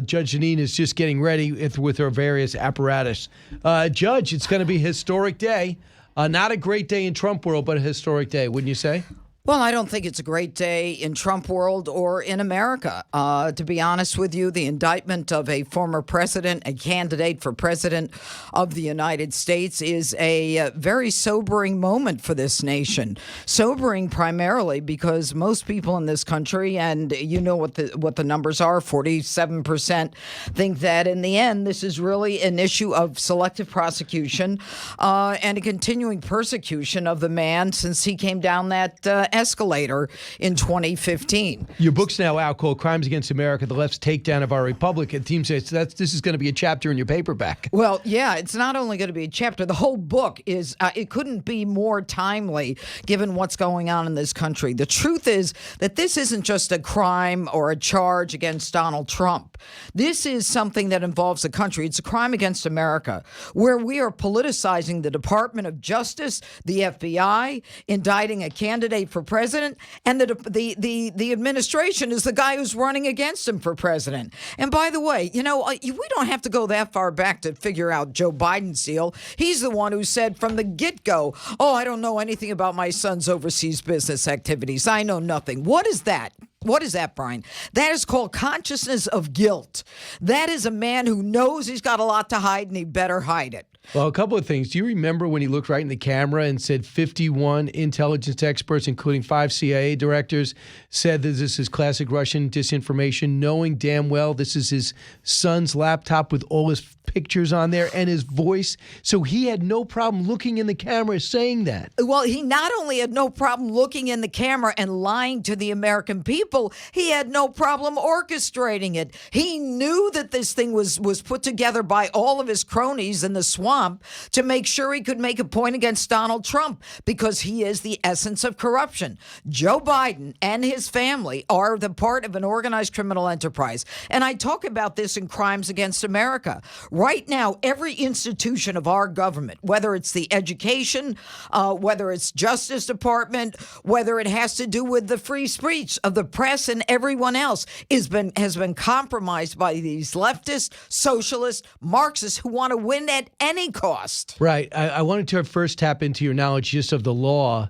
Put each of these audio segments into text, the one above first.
Judge Jeanine is just getting ready with her various apparatus. Judge, it's going to be a historic day. Not a great day in Trump world, but a historic day, wouldn't you say? Well, I don't think it's a great day in Trump world or in America. To be honest with you, the indictment of a former president, a candidate for president of the United States, is a very sobering moment for this nation. Sobering primarily because most people in this country, and you know what the numbers are, 47% think that in the end this is really an issue of selective prosecution and a continuing persecution of the man since he came down that escalator in 2015. Your book's now out called Crimes Against America, The Left's Takedown of Our Republic. It seems this is going to be a chapter in your paperback. Well, yeah, it's not only going to be a chapter. The whole book is, it couldn't be more timely given what's going on in this country. The truth is that this isn't just a crime or a charge against Donald Trump. This is something that involves the country. It's a crime against America, where we are politicizing the Department of Justice, the FBI, indicting a candidate for president, and the administration is the guy who's running against him for president. And by the way, we don't have to go that far back to figure out Joe Biden's deal. He's the one who said from the get-go, I don't know anything about my son's overseas business activities. I know nothing. What is that? What is that, Brian? That is called consciousness of guilt. That is a man who knows he's got a lot to hide and he better hide it. Well, a couple of things. Do you remember when he looked right in the camera and said 51 intelligence experts, including 5 CIA directors, said that this is classic Russian disinformation, knowing damn well this is his son's laptop with all his pictures on there and his voice? So he had no problem looking in the camera saying that. Well, he not only had no problem looking in the camera and lying to the American people, he had no problem orchestrating it. He knew that this thing was put together by all of his cronies in the swamp to make sure he could make a point against Donald Trump because he is the essence of corruption. Joe Biden and his family are the part of an organized criminal enterprise. And I talk about this in Crimes Against America. Right now, every institution of our government, whether it's the education, whether it's Justice Department, whether it has to do with the free speech of the press and everyone else, has been compromised by these leftists, socialists, Marxists who want to win at any cost. Right. I wanted to first tap into your knowledge just of the law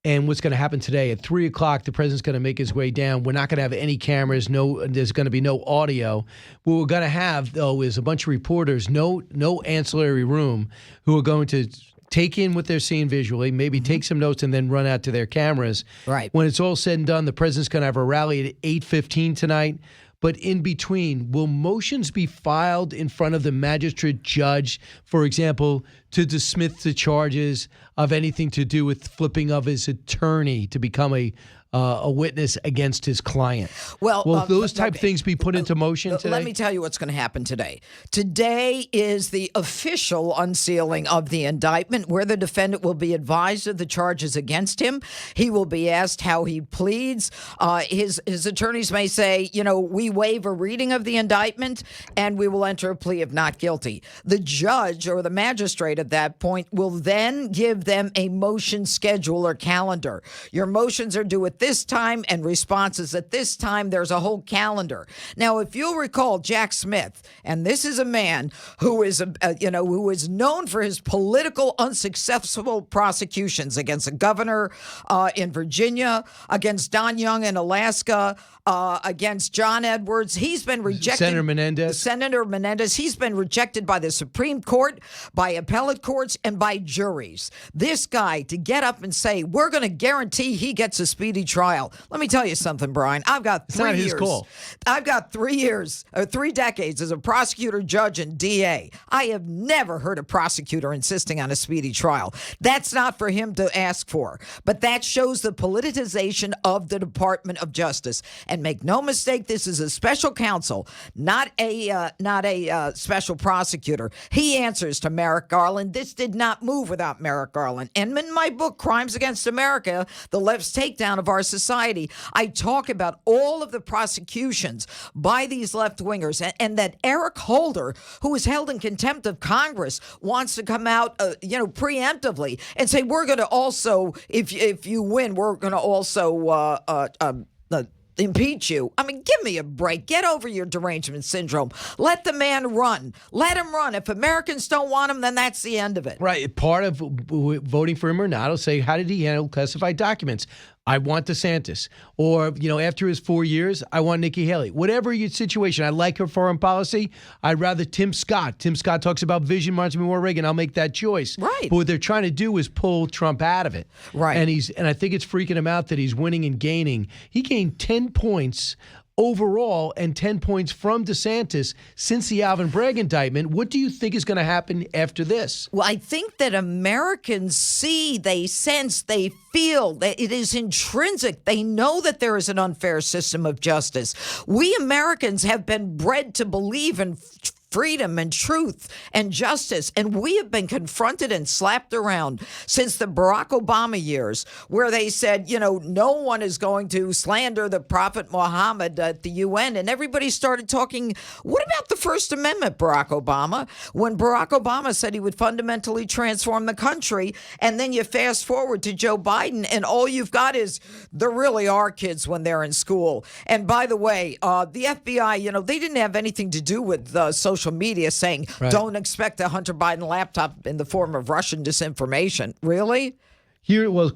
and what's going to happen today. At 3 o'clock, the president's going to make his way down. We're not going to have any cameras. There's going to be no audio. What we're going to have, though, is a bunch of reporters, no ancillary room, who are going to take in what they're seeing visually, maybe take some notes, and then run out to their cameras. Right. When it's all said and done, the president's going to have a rally at 8:15 tonight. But in between, will motions be filed in front of the magistrate judge, for example, to dismiss the charges of anything to do with flipping of his attorney to become a witness against his client? Well, will those type of things be put into motion today? Let me tell you what's going to happen today. Today is the official unsealing of the indictment, where the defendant will be advised of the charges against him. He will be asked how he pleads. His attorneys may say, we waive a reading of the indictment and we will enter a plea of not guilty. The judge or the magistrate at that point will then give them a motion schedule or calendar. Your motions are due at this time and responses at this time. There's a whole calendar. Now, if you'll recall Jack Smith, and this is a man who is who is known for his political unsuccessful prosecutions against a governor in Virginia, against Don Young in Alaska, against John Edwards. He's been rejected. Senator Menendez. He's been rejected by the Supreme Court, by appellate courts, and by juries. This guy, to get up and say, we're going to guarantee he gets a speedy trial. Let me tell you something, Brian. I've got 3 years. It's not his call. I've got 3 years, 3 decades as a prosecutor, judge, and DA. I have never heard a prosecutor insisting on a speedy trial. That's not for him to ask for. But that shows the politicization of the Department of Justice. And make no mistake, this is a special counsel, not a special prosecutor. He answers to Merrick Garland. This did not move without Merrick Garland. And in my book, Crimes Against America, The Left's Takedown of Our Society, I talk about all of the prosecutions by these left-wingers, and that Eric Holder, who is held in contempt of Congress, wants to come out, preemptively and say, we're going to also, if you win, we're going to also impeach you. I mean, give me a break. Get over your derangement syndrome. Let the man run. Let him run. If Americans don't want him, then that's the end of it. Right. Part of voting for him or not will say, how did he handle classified documents? I want DeSantis. Or, after his 4 years, I want Nikki Haley. Whatever your situation, I like her foreign policy. I'd rather Tim Scott. Tim Scott talks about vision, reminds me more of Reagan. I'll make that choice. Right. But what they're trying to do is pull Trump out of it. Right. And I think it's freaking him out that he's winning and gaining. He gained 10 points overall and 10 points from DeSantis since the Alvin Bragg indictment. What do you think is going to happen after this? Well, I think that Americans see, they sense, they feel that it is intrinsic. They know that there is an unfair system of justice. We Americans have been bred to believe in freedom and truth and justice. And we have been confronted and slapped around since the Barack Obama years, where they said, no one is going to slander the Prophet Muhammad at the UN. And everybody started talking, what about the First Amendment, Barack Obama? When Barack Obama said he would fundamentally transform the country, and then you fast forward to Joe Biden, and all you've got is there really are kids when they're in school. And by the way, the FBI, they didn't have anything to do with social media saying, Don't expect a Hunter Biden laptop in the form of Russian disinformation. Really?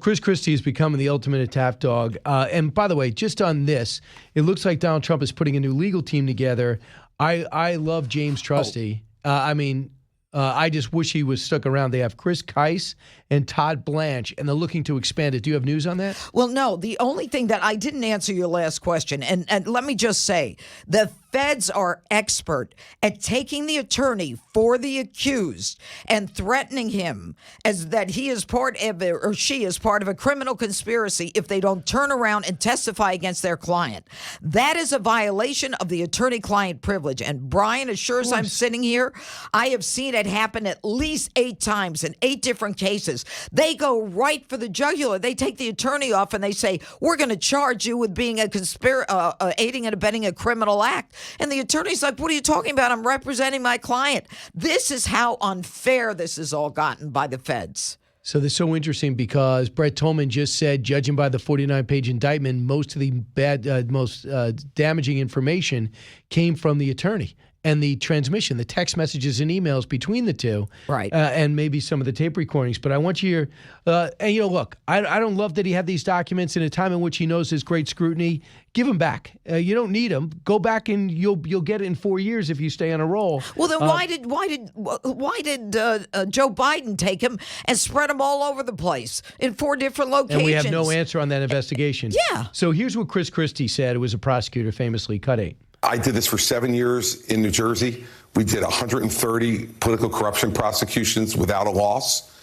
Chris Christie is becoming the ultimate attack dog. And by the way, just on this, it looks like Donald Trump is putting a new legal team together. I love James Trusty. I just wish he was stuck around. They have Chris Keiss and Todd Blanche, and they're looking to expand it. Do you have news on that? Well, no. The only thing that I didn't answer your last question, and let me just say, the feds are expert at taking the attorney for the accused and threatening him as that he is part of or she is part of a criminal conspiracy if they don't turn around and testify against their client. That is a violation of the attorney-client privilege. And Brian, as sure as I'm sitting here, I have seen it happen at least 8 times in 8 different cases. They go right for the jugular. They take the attorney off and they say, we're going to charge you with being aiding and abetting a criminal act. And the attorney's like, what are you talking about? I'm representing my client. This is how unfair this has all gotten by the feds. So this is so interesting because Brett Tolman just said, judging by the 49-page indictment, most of the most damaging information came from the attorney and the transmission, the text messages and emails between the two, right? And maybe some of the tape recordings. But I want you to, look, I don't love that he had these documents in a time in which he knows there's great scrutiny. Give them back. You don't need them. Go back and you'll get it in 4 years if you stay on a roll. Well, then why did Joe Biden take him and spread them all over the place in 4 different locations? And we have no answer on that investigation. Yeah. So here's what Chris Christie said, who was a prosecutor, famously, cut 8. I did this for 7 years in New Jersey. We did 130 political corruption prosecutions without a loss.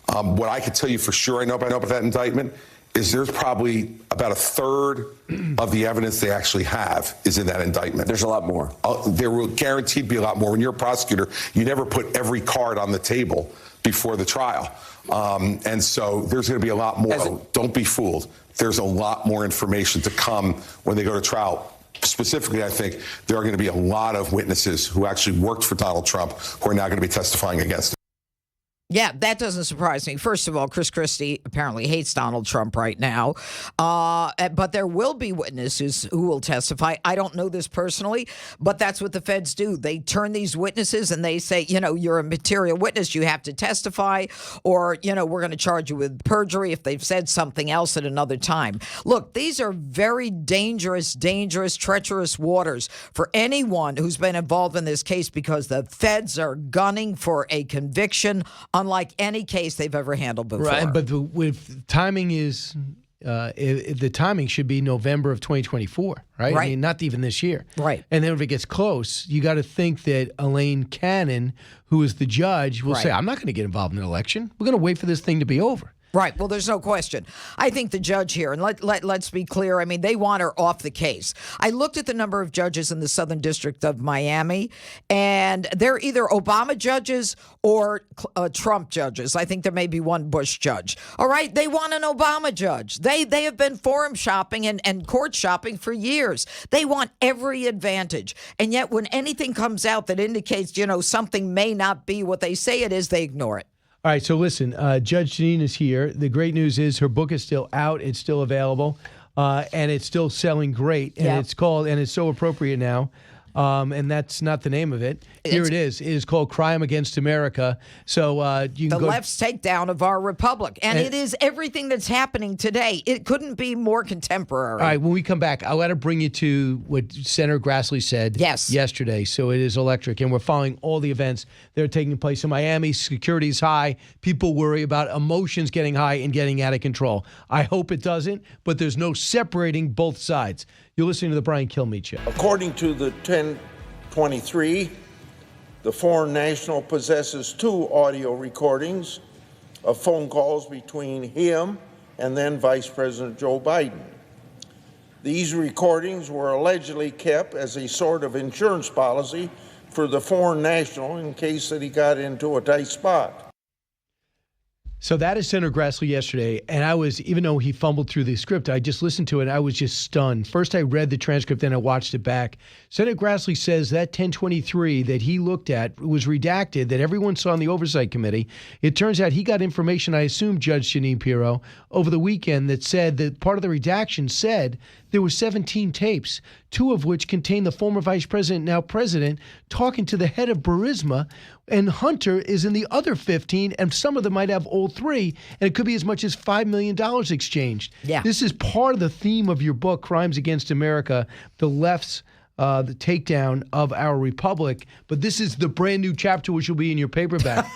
What I can tell you for sure I know about that indictment is there's probably about a third of the evidence they actually have is in that indictment. There's a lot more. There will guaranteed be a lot more. When you're a prosecutor, you never put every card on the table before the trial. And so there's going to be a lot more. Don't be fooled. There's a lot more information to come when they go to trial. Specifically, I think there are going to be a lot of witnesses who actually worked for Donald Trump who are now going to be testifying against him. Yeah, that doesn't surprise me. First of all, Chris Christie apparently hates Donald Trump right now. But there will be witnesses who will testify. I don't know this personally, but that's what the feds do. They turn these witnesses and they say, you're a material witness. You have to testify, or, we're going to charge you with perjury if they've said something else at another time. Look, these are very dangerous, treacherous waters for anyone who's been involved in this case, because the feds are gunning for a conviction unlike any case they've ever handled before. Right, but with timing is the timing should be November of 2024, right? I mean, not even this year. Right. And then if it gets close, you got to think that Elaine Cannon, who is the judge, will say, I'm not going to get involved in an election. We're going to wait for this thing to be over. Right. Well, there's no question. I think the judge here, and let's be clear, I mean, they want her off the case. I looked at the number of judges in the Southern District of Miami, and they're either Obama judges or Trump judges. I think there may be one Bush judge. All right. They want an Obama judge. They have been forum shopping and court shopping for years. They want every advantage. And yet when anything comes out that indicates, something may not be what they say it is, they ignore it. All right, so listen, Judge Jeanine is here. The great news is her book is still out. It's still available. and it's still selling great. And it's so appropriate now. And that's not the name of it. Here it is. It is called Crime Against America. So you can the left's takedown of our republic. And it is everything that's happening today. It couldn't be more contemporary. All right, when we come back, I got to bring you to what Senator Grassley said yesterday. So it is electric, and we're following all the events that are taking place in Miami. Security is high. People worry about emotions getting high and getting out of control. I hope it doesn't, but there's no separating both sides. You're listening to the Brian Kilmeade Show. According to the 1023, the foreign national possesses 2 audio recordings of phone calls between him and then Vice President Joe Biden. These recordings were allegedly kept as a sort of insurance policy for the foreign national in case that he got into a tight spot. So that is Senator Grassley yesterday, and I was, even though he fumbled through the script, I just listened to it, and I was just stunned. First I read the transcript, then I watched it back. Senator Grassley says that 1023 that he looked at was redacted, that everyone saw in the Oversight Committee. It turns out he got information, I assume, Judge Jeanine Pirro, over the weekend that said that part of the redaction said there were 17 tapes, 2 of which contained the former vice president, now president, talking to the head of Burisma, and Hunter is in the other 15, and some of them might have all 3, and it could be as much as $5 million exchanged. Yeah. This is part of the theme of your book, Crimes Against America, the left's the takedown of our republic. But this is the brand new chapter, which will be in your paperback.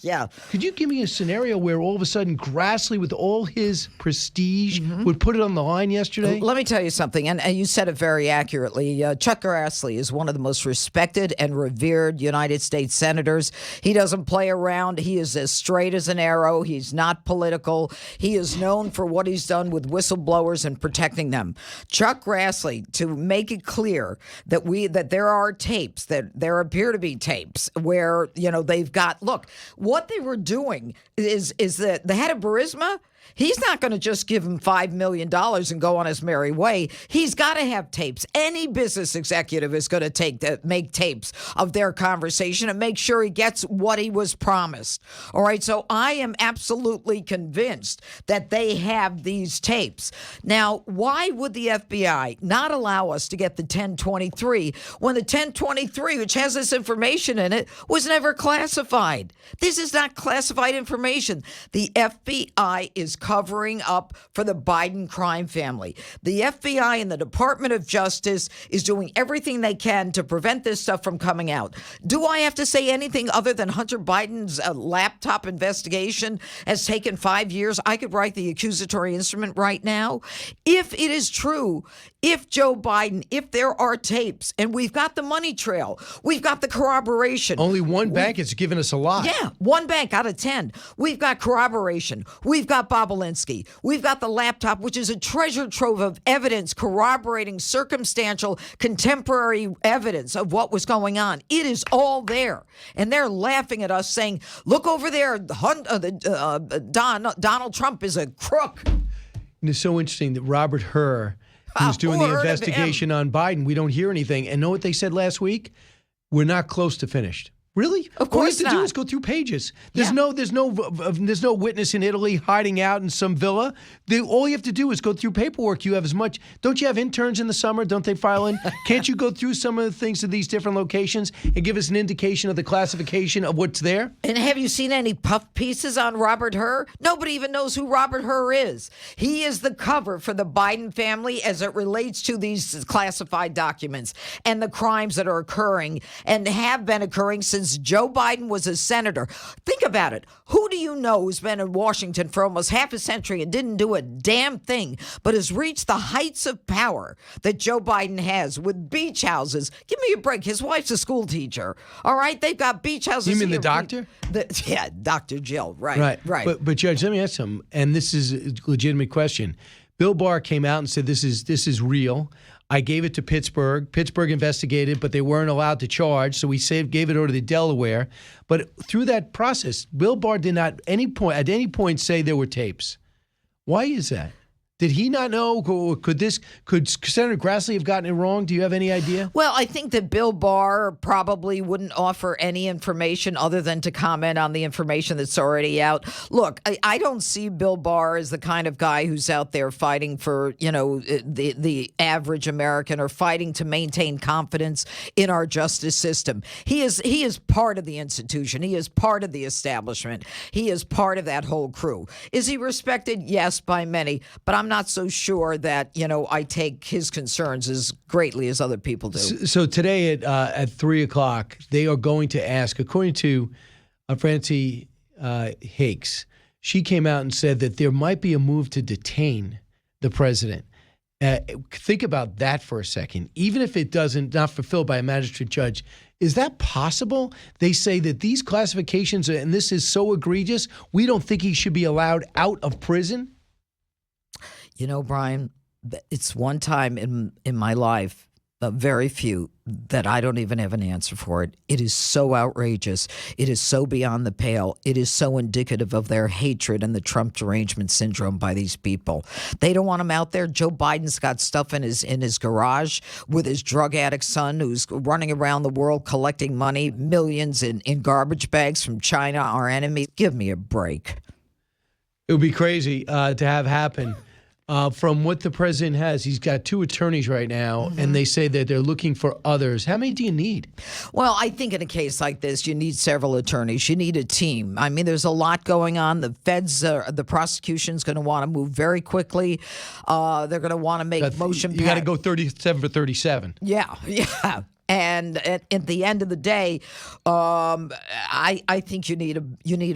Yeah. Could you give me a scenario where all of a sudden Grassley, with all his prestige, would put it on the line yesterday? Let me tell you something, and you said it very accurately. Chuck Grassley is one of the most respected and revered United States senators. He doesn't play around. He is as straight as an arrow. He's not political. He is known for what he's done with whistleblowers and protecting them. Chuck Grassley, to make it clear that there are tapes, that there appear to be tapes where, they've got, look, what they were doing is that the head of Burisma, he's not going to just give him $5 million and go on his merry way. He's got to have tapes. Any business executive is going to make tapes of their conversation and make sure he gets what he was promised. All right, so I am absolutely convinced that they have these tapes. Now, why would the FBI not allow us to get the 1023 when the 1023, which has this information in it, was never classified? This is not classified information. The FBI is covering up for the Biden crime family. The FBI and the Department of Justice is doing everything they can to prevent this stuff from coming out. Do I have to say anything other than Hunter Biden's laptop investigation has taken 5 years? I could write the accusatory instrument right now. If it is true, if Joe Biden, if there are tapes, and we've got the money trail, we've got the corroboration. Only one bank has given us a lot. Yeah, one bank out of 10. We've got corroboration. We've got Bobolinsky. We've got the laptop, which is a treasure trove of evidence corroborating circumstantial contemporary evidence of what was going on. It is all there. And they're laughing at us saying, look over there, Donald Trump is a crook. And it's so interesting that Robert Hur, who's doing the investigation on Biden, we don't hear anything. And know what they said last week? We're not close to finished. Really? Of course All you have to not. do is go through pages. There's no witness in Italy hiding out in some villa. All you have to do is go through paperwork. You have as much. Don't you have interns in the summer? Don't they file in? Can't you go through some of the things at these different locations and give us an indication of the classification of what's there? And have you seen any puff pieces on Robert Hur? Nobody even knows who Robert Hur is. He is the cover for the Biden family as it relates to these classified documents and the crimes that are occurring and have been occurring since Joe Biden was a senator. Think about it. Who do you know who's been in Washington for almost half a century and didn't do a damn thing, but has reached the heights of power that Joe Biden has with beach houses? Give me a break. His wife's a school teacher. All right? They've got beach houses. You mean the doctor? Yeah, Dr. Jill. Right. But Judge, let me ask him, and this is a legitimate question. Bill Barr came out and said this is real. I gave it to Pittsburgh. Pittsburgh investigated, but they weren't allowed to charge, so we gave it over to Delaware. But through that process, Bill Barr did not at any point say there were tapes. Why is that? Did he not know? Could Senator Grassley have gotten it wrong? Do you have any idea? Well, I think that Bill Barr probably wouldn't offer any information other than to comment on the information that's already out. Look, I don't see Bill Barr as the kind of guy who's out there fighting for, the average American or fighting to maintain confidence in our justice system. He is part of the institution. He is part of the establishment. He is part of that whole crew. Is he respected? Yes, by many, but I'm not so sure that, I take his concerns as greatly as other people do. So today at 3 o'clock, they are going to ask, according to Francie Hakes, she came out and said that there might be a move to detain the president. Think about that for a second. Even if it not fulfilled by a magistrate judge, is that possible? They say that these classifications, and this is so egregious, we don't think he should be allowed out of prison. Brian, it's one time in my life, very few, that I don't even have an answer for it. It is so outrageous. It is so beyond the pale. It is so indicative of their hatred and the Trump derangement syndrome by these people. They don't want him out there. Joe Biden's got stuff in his garage with his drug addict son who's running around the world collecting money, millions in garbage bags from China, our enemy. Give me a break. It would be crazy to have happen. From what the president has, he's got 2 attorneys right now, and they say that they're looking for others. How many do you need? Well, I think in a case like this, you need several attorneys. You need a team. I mean, there's a lot going on. The feds, the prosecution's going to want to move very quickly. They're going to want to make motion. You got to go 37 for 37. Yeah. And at the end of the day, I think you need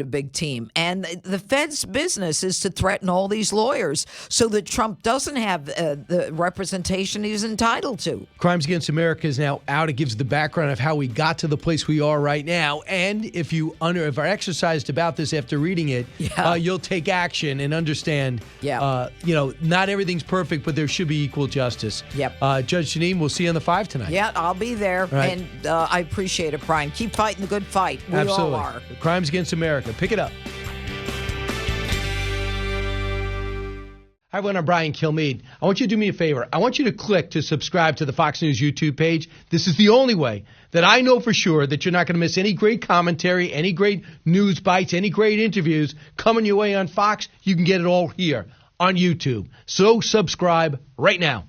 a big team. And the Fed's business is to threaten all these lawyers so that Trump doesn't have the representation he's entitled to. Crimes Against America is now out. It gives the background of how we got to the place we are right now. And if are exercised about this after reading it, you'll take action and understand. Not everything's perfect, but there should be equal justice. Yep. Judge Jeanine, we'll see you on the 5 tonight. Yeah, I'll be there, right. And I appreciate it, Brian. Keep fighting the good fight. We Absolutely. all are. Crimes Against America. Pick it up. Hi, everyone. I'm Brian Kilmeade. I want you to do me a favor. I want you to click to subscribe to the Fox News YouTube page. This is the only way that I know for sure that you're not going to miss any great commentary, any great news bites, any great interviews coming your way on Fox. You can get it all here on YouTube. So subscribe right now.